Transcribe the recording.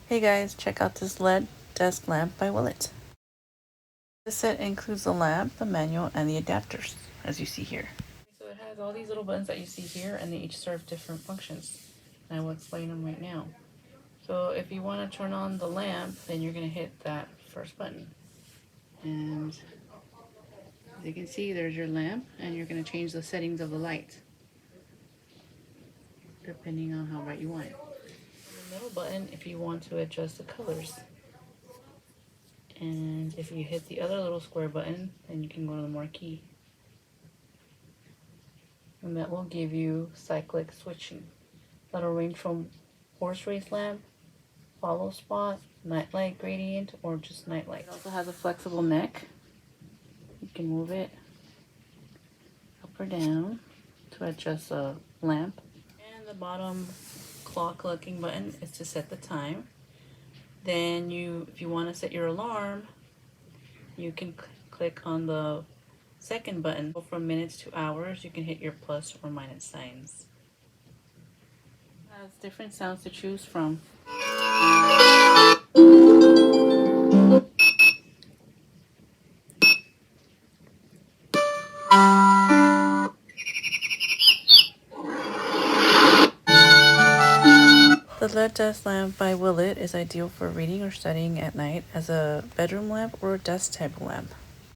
Hey guys, check out this LED desk lamp by WILIT. This set includes the lamp, the manual, and the adapters, as you see here. So it has all these little buttons that you see here, and they each serve different functions. And I will explain them right now. So if you want to turn on the lamp, then you're going to hit that first button. And as you can see, there's your lamp, and you're going to change the settings of the light, depending on how bright you want it. The middle button, if you want to adjust the colors. And if you hit the other little square button, then you can go to the marquee. And that will give you cyclic switching. That'll range from horse race lamp, follow spot, nightlight gradient, or just nightlight. It also has a flexible neck. You can move it up or down to adjust the lamp. And the bottom clock looking button is to set the time. Then if you want to set your alarm, you can click on the second button. From minutes to hours, you can hit your plus or minus signs. It has different sounds to choose from. The LED desk lamp by WILIT is ideal for reading or studying at night as a bedroom lamp or a desk type lamp.